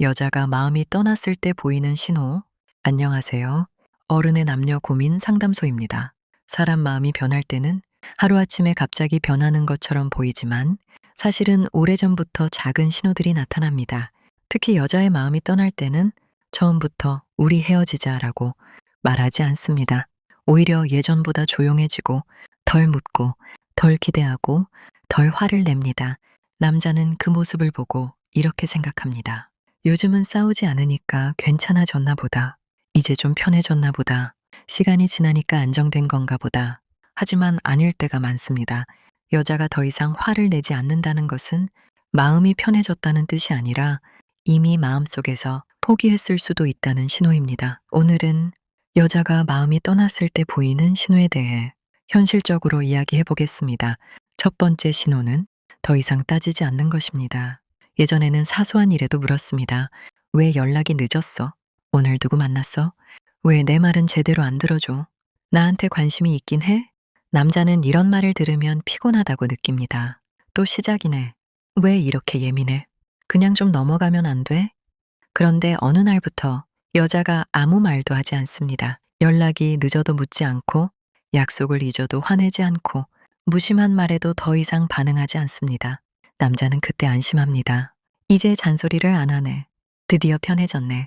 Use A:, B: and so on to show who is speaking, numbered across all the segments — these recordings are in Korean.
A: 여자가 마음이 떠났을 때 보이는 신호. 안녕하세요. 어른의 남녀 고민 상담소입니다. 사람 마음이 변할 때는 하루아침에 갑자기 변하는 것처럼 보이지만 사실은 오래전부터 작은 신호들이 나타납니다. 특히 여자의 마음이 떠날 때는 처음부터 우리 헤어지자라고 말하지 않습니다. 오히려 예전보다 조용해지고 덜 묻고 덜 기대하고 덜 화를 냅니다. 남자는 그 모습을 보고 이렇게 생각합니다. 요즘은 싸우지 않으니까 괜찮아졌나 보다. 이제 좀 편해졌나 보다. 시간이 지나니까 안정된 건가 보다. 하지만 아닐 때가 많습니다. 여자가 더 이상 화를 내지 않는다는 것은 마음이 편해졌다는 뜻이 아니라 이미 마음속에서 포기했을 수도 있다는 신호입니다. 오늘은 여자가 마음이 떠났을 때 보이는 신호에 대해 현실적으로 이야기해 보겠습니다. 첫 번째 신호는 더 이상 따지지 않는 것입니다. 예전에는 사소한 일에도 물었습니다. 왜 연락이 늦었어? 오늘 누구 만났어? 왜 내 말은 제대로 안 들어줘? 나한테 관심이 있긴 해? 남자는 이런 말을 들으면 피곤하다고 느낍니다. 또 시작이네. 왜 이렇게 예민해? 그냥 좀 넘어가면 안 돼? 그런데 어느 날부터 여자가 아무 말도 하지 않습니다. 연락이 늦어도 묻지 않고, 약속을 잊어도 화내지 않고, 무심한 말에도 더 이상 반응하지 않습니다. 남자는 그때 안심합니다. 이제 잔소리를 안 하네. 드디어 편해졌네.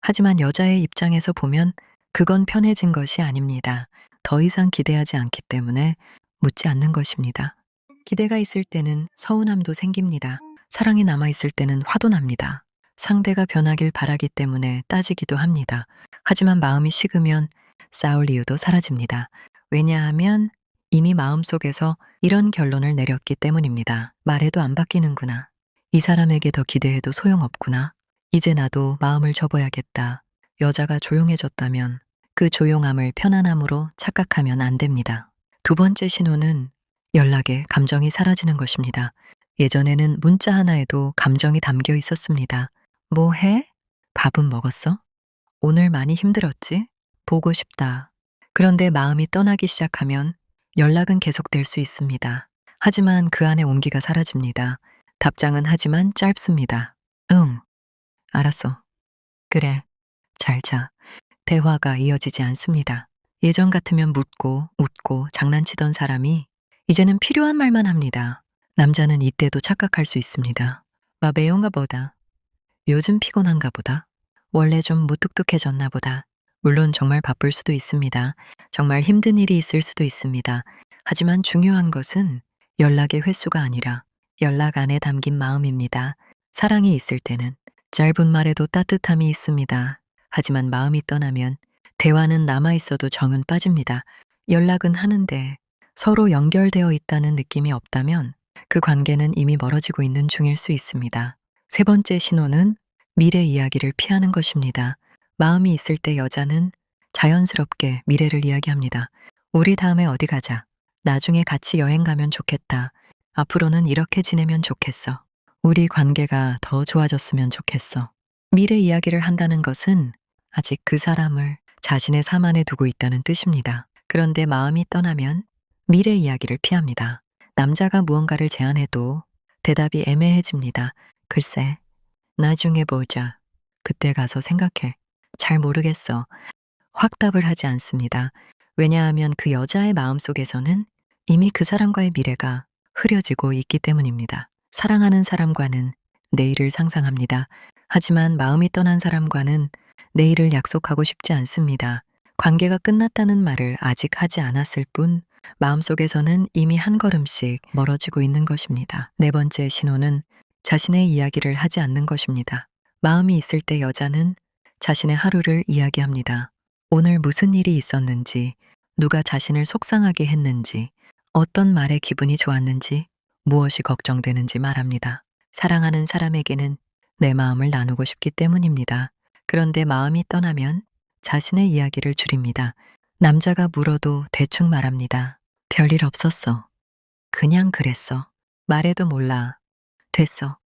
A: 하지만 여자의 입장에서 보면 그건 편해진 것이 아닙니다. 더 이상 기대하지 않기 때문에 묻지 않는 것입니다. 기대가 있을 때는 서운함도 생깁니다. 사랑이 남아있을 때는 화도 납니다. 상대가 변하길 바라기 때문에 따지기도 합니다. 하지만 마음이 식으면 싸울 이유도 사라집니다. 왜냐하면 이미 마음속에서 이런 결론을 내렸기 때문입니다. 말해도 안 바뀌는구나. 이 사람에게 더 기대해도 소용없구나. 이제 나도 마음을 접어야겠다. 여자가 조용해졌다면 그 조용함을 편안함으로 착각하면 안 됩니다. 두 번째 신호는 연락에 감정이 사라지는 것입니다. 예전에는 문자 하나에도 감정이 담겨 있었습니다. 뭐 해? 밥은 먹었어? 오늘 많이 힘들었지? 보고 싶다. 그런데 마음이 떠나기 시작하면 연락은 계속될 수 있습니다. 하지만 그 안에 온기가 사라집니다. 답장은 하지만 짧습니다. 응, 알았어. 그래, 잘 자. 대화가 이어지지 않습니다. 예전 같으면 묻고 웃고 장난치던 사람이 이제는 필요한 말만 합니다. 남자는 이때도 착각할 수 있습니다. 매운가 보다. 요즘 피곤한가 보다. 원래 좀 무뚝뚝해졌나 보다. 물론 정말 바쁠 수도 있습니다. 정말 힘든 일이 있을 수도 있습니다. 하지만 중요한 것은 연락의 횟수가 아니라 연락 안에 담긴 마음입니다. 사랑이 있을 때는 짧은 말에도 따뜻함이 있습니다. 하지만 마음이 떠나면 대화는 남아있어도 정은 빠집니다. 연락은 하는데 서로 연결되어 있다는 느낌이 없다면 그 관계는 이미 멀어지고 있는 중일 수 있습니다. 세 번째 신호는 미래 이야기를 피하는 것입니다. 마음이 있을 때 여자는 자연스럽게 미래를 이야기합니다. 우리 다음에 어디 가자. 나중에 같이 여행 가면 좋겠다. 앞으로는 이렇게 지내면 좋겠어. 우리 관계가 더 좋아졌으면 좋겠어. 미래 이야기를 한다는 것은 아직 그 사람을 자신의 삶 안에 두고 있다는 뜻입니다. 그런데 마음이 떠나면 미래 이야기를 피합니다. 남자가 무언가를 제안해도 대답이 애매해집니다. 글쎄, 나중에 보자. 그때 가서 생각해. 잘 모르겠어. 확답을 하지 않습니다. 왜냐하면 그 여자의 마음속에서는 이미 그 사람과의 미래가 흐려지고 있기 때문입니다. 사랑하는 사람과는 내일을 상상합니다. 하지만 마음이 떠난 사람과는 내일을 약속하고 싶지 않습니다. 관계가 끝났다는 말을 아직 하지 않았을 뿐 마음속에서는 이미 한 걸음씩 멀어지고 있는 것입니다. 네 번째 신호는 자신의 이야기를 하지 않는 것입니다. 마음이 있을 때 여자는 자신의 하루를 이야기합니다. 오늘 무슨 일이 있었는지, 누가 자신을 속상하게 했는지, 어떤 말에 기분이 좋았는지, 무엇이 걱정되는지 말합니다. 사랑하는 사람에게는 내 마음을 나누고 싶기 때문입니다. 그런데 마음이 떠나면 자신의 이야기를 줄입니다. 남자가 물어도 대충 말합니다. 별일 없었어. 그냥 그랬어. 말해도 몰라. 됐어.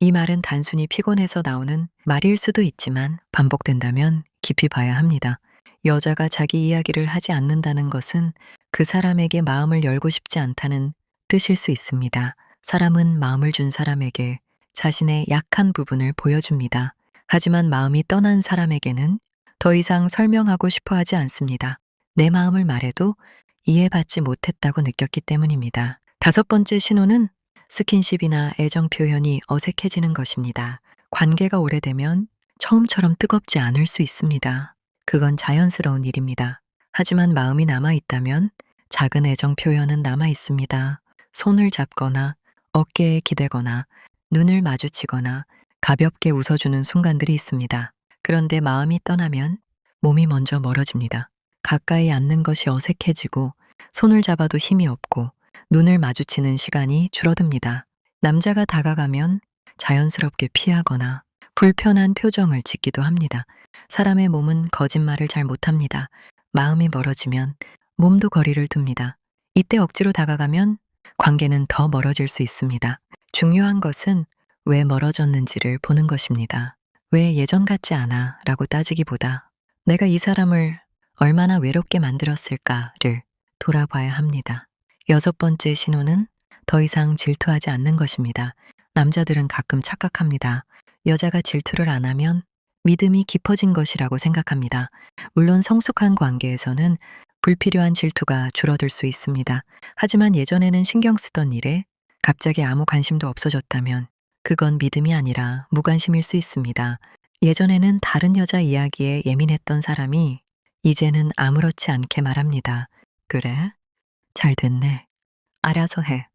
A: 이 말은 단순히 피곤해서 나오는 말일 수도 있지만 반복된다면 깊이 봐야 합니다. 여자가 자기 이야기를 하지 않는다는 것은 그 사람에게 마음을 열고 싶지 않다는 뜻일 수 있습니다. 사람은 마음을 준 사람에게 자신의 약한 부분을 보여줍니다. 하지만 마음이 떠난 사람에게는 더 이상 설명하고 싶어 하지 않습니다. 내 마음을 말해도 이해받지 못했다고 느꼈기 때문입니다. 다섯 번째 신호는 스킨십이나 애정 표현이 어색해지는 것입니다. 관계가 오래되면 처음처럼 뜨겁지 않을 수 있습니다. 그건 자연스러운 일입니다. 하지만 마음이 남아 있다면 작은 애정 표현은 남아 있습니다. 손을 잡거나 어깨에 기대거나 눈을 마주치거나 가볍게 웃어주는 순간들이 있습니다. 그런데 마음이 떠나면 몸이 먼저 멀어집니다. 가까이 앉는 것이 어색해지고 손을 잡아도 힘이 없고 눈을 마주치는 시간이 줄어듭니다. 남자가 다가가면 자연스럽게 피하거나 불편한 표정을 짓기도 합니다. 사람의 몸은 거짓말을 잘 못합니다. 마음이 멀어지면 몸도 거리를 둡니다. 이때 억지로 다가가면 관계는 더 멀어질 수 있습니다. 중요한 것은 왜 멀어졌는지를 보는 것입니다. 왜 예전 같지 않아? 라고 따지기보다 내가 이 사람을 얼마나 외롭게 만들었을까를 돌아봐야 합니다. 여섯 번째 신호는 더 이상 질투하지 않는 것입니다. 남자들은 가끔 착각합니다. 여자가 질투를 안 하면 믿음이 깊어진 것이라고 생각합니다. 물론 성숙한 관계에서는 불필요한 질투가 줄어들 수 있습니다. 하지만 예전에는 신경 쓰던 일에 갑자기 아무 관심도 없어졌다면 그건 믿음이 아니라 무관심일 수 있습니다. 예전에는 다른 여자 이야기에 예민했던 사람이 이제는 아무렇지 않게 말합니다. 그래? 잘 됐네. 알아서 해.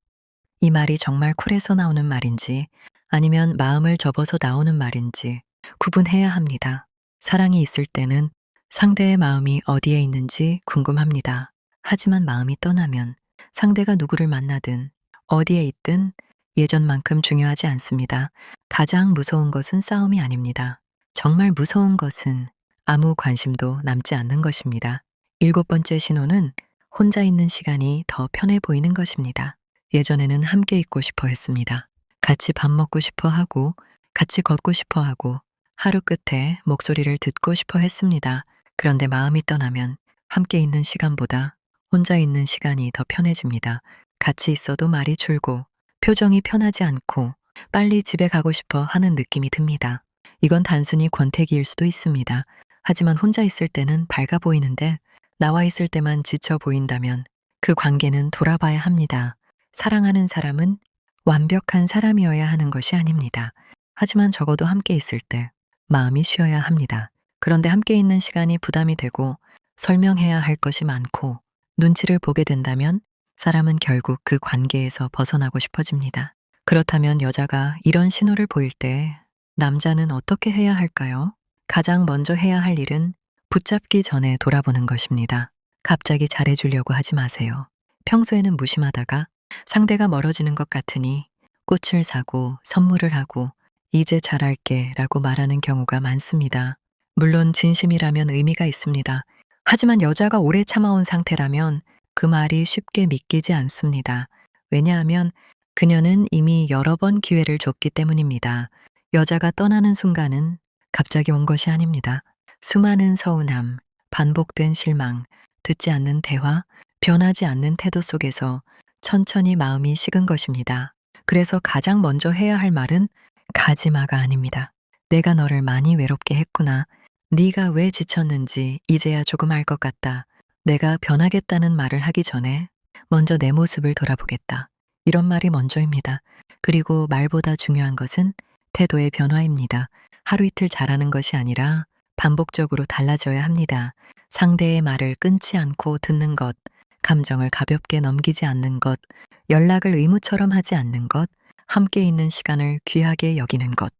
A: 이 말이 정말 쿨해서 나오는 말인지 아니면 마음을 접어서 나오는 말인지 구분해야 합니다. 사랑이 있을 때는 상대의 마음이 어디에 있는지 궁금합니다. 하지만 마음이 떠나면 상대가 누구를 만나든 어디에 있든 예전만큼 중요하지 않습니다. 가장 무서운 것은 싸움이 아닙니다. 정말 무서운 것은 아무 관심도 남지 않는 것입니다. 일곱 번째 신호는 혼자 있는 시간이 더 편해 보이는 것입니다. 예전에는 함께 있고 싶어 했습니다. 같이 밥 먹고 싶어 하고, 같이 걷고 싶어 하고, 하루 끝에 목소리를 듣고 싶어 했습니다. 그런데 마음이 떠나면 함께 있는 시간보다 혼자 있는 시간이 더 편해집니다. 같이 있어도 말이 줄고, 표정이 편하지 않고, 빨리 집에 가고 싶어 하는 느낌이 듭니다. 이건 단순히 권태기일 수도 있습니다. 하지만 혼자 있을 때는 밝아 보이는데, 나와 있을 때만 지쳐 보인다면 그 관계는 돌아봐야 합니다. 사랑하는 사람은 완벽한 사람이어야 하는 것이 아닙니다. 하지만 적어도 함께 있을 때 마음이 쉬어야 합니다. 그런데 함께 있는 시간이 부담이 되고 설명해야 할 것이 많고 눈치를 보게 된다면 사람은 결국 그 관계에서 벗어나고 싶어집니다. 그렇다면 여자가 이런 신호를 보일 때 남자는 어떻게 해야 할까요? 가장 먼저 해야 할 일은 붙잡기 전에 돌아보는 것입니다. 갑자기 잘해주려고 하지 마세요. 평소에는 무심하다가 상대가 멀어지는 것 같으니 꽃을 사고 선물을 하고 이제 잘할게 라고 말하는 경우가 많습니다. 물론 진심이라면 의미가 있습니다. 하지만 여자가 오래 참아온 상태라면 그 말이 쉽게 믿기지 않습니다. 왜냐하면 그녀는 이미 여러 번 기회를 줬기 때문입니다. 여자가 떠나는 순간은 갑자기 온 것이 아닙니다. 수많은 서운함, 반복된 실망, 듣지 않는 대화, 변하지 않는 태도 속에서 천천히 마음이 식은 것입니다. 그래서 가장 먼저 해야 할 말은 가지마가 아닙니다. 내가 너를 많이 외롭게 했구나. 네가 왜 지쳤는지 이제야 조금 알 것 같다. 내가 변하겠다는 말을 하기 전에 먼저 내 모습을 돌아보겠다. 이런 말이 먼저입니다. 그리고 말보다 중요한 것은 태도의 변화입니다. 하루 이틀 잘하는 것이 아니라 반복적으로 달라져야 합니다. 상대의 말을 끊지 않고 듣는 것, 감정을 가볍게 넘기지 않는 것, 연락을 의무처럼 하지 않는 것, 함께 있는 시간을 귀하게 여기는 것.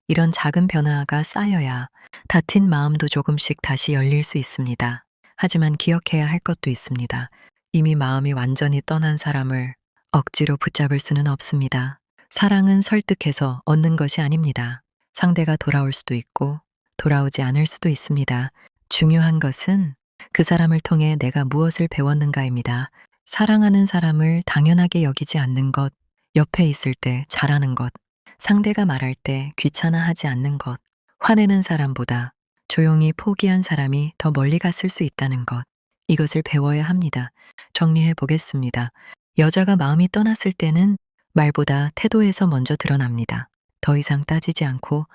A: 이런 작은 변화가 쌓여야 다친 마음도 조금씩 다시 열릴 수 있습니다. 하지만 기억해야 할 것도 있습니다. 이미 마음이 완전히 떠난 사람을 억지로 붙잡을 수는 없습니다. 사랑은 설득해서 얻는 것이 아닙니다. 상대가 돌아올 수도 있고 돌아오지 않을 수도 있습니다. 중요한 것은 그 사람을 통해 내가 무엇을 배웠는가입니다. 사랑하는 사람을 당연하게 여기지 않는 것, 옆에 있을 때 잘하는 것, 상대가 말할 때 귀찮아하지 않는 것, 화내는 사람보다 조용히 포기한 사람이 더 멀리 갔을 수 있다는 것, 이것을 배워야 합니다. 정리해 보겠습니다. 여자가 마음이 떠났을 때는 말보다 태도에서 먼저 드러납니다. 더 이상 따지지 않고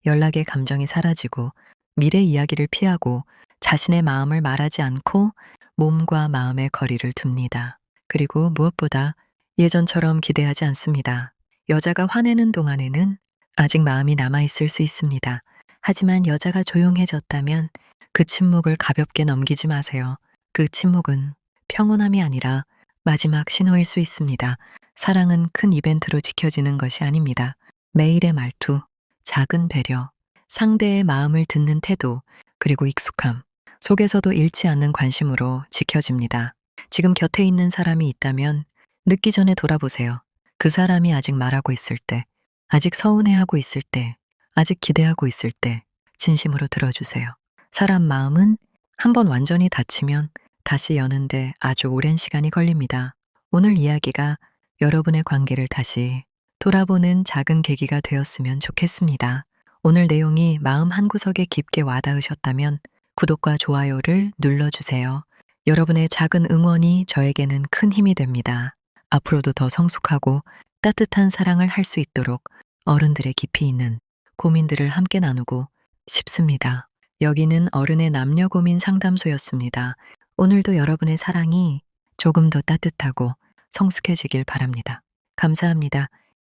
A: 연락의 감정이 사라지고 미래 이야기를 피하고 자신의 마음을 말하지 않고 몸과 마음의 거리를 둡니다. 그리고 무엇보다 예전처럼 기대하지 않습니다. 여자가 화내는 동안에는 아직 마음이 남아있을 수 있습니다. 하지만 여자가 조용해졌다면 그 침묵을 가볍게 넘기지 마세요. 그 침묵은 평온함이 아니라 마지막 신호일 수 있습니다. 사랑은 큰 이벤트로 지켜지는 것이 아닙니다. 매일의 말투, 작은 배려, 상대의 마음을 듣는 태도, 그리고 익숙함 속에서도 잃지 않는 관심으로 지켜집니다. 지금 곁에 있는 사람이 있다면 늦기 전에 돌아보세요. 그 사람이 아직 말하고 있을 때, 아직 서운해하고 있을 때, 아직 기대하고 있을 때 진심으로 들어주세요. 사람 마음은 한번 완전히 닫히면 다시 여는데 아주 오랜 시간이 걸립니다. 오늘 이야기가 여러분의 관계를 다시 돌아보는 작은 계기가 되었으면 좋겠습니다. 오늘 내용이 마음 한구석에 깊게 와닿으셨다면 구독과 좋아요를 눌러주세요. 여러분의 작은 응원이 저에게는 큰 힘이 됩니다. 앞으로도 더 성숙하고 따뜻한 사랑을 할 수 있도록 어른들의 깊이 있는 고민들을 함께 나누고 싶습니다. 여기는 어른의 남녀 고민 상담소였습니다. 오늘도 여러분의 사랑이 조금 더 따뜻하고 성숙해지길 바랍니다. 감사합니다.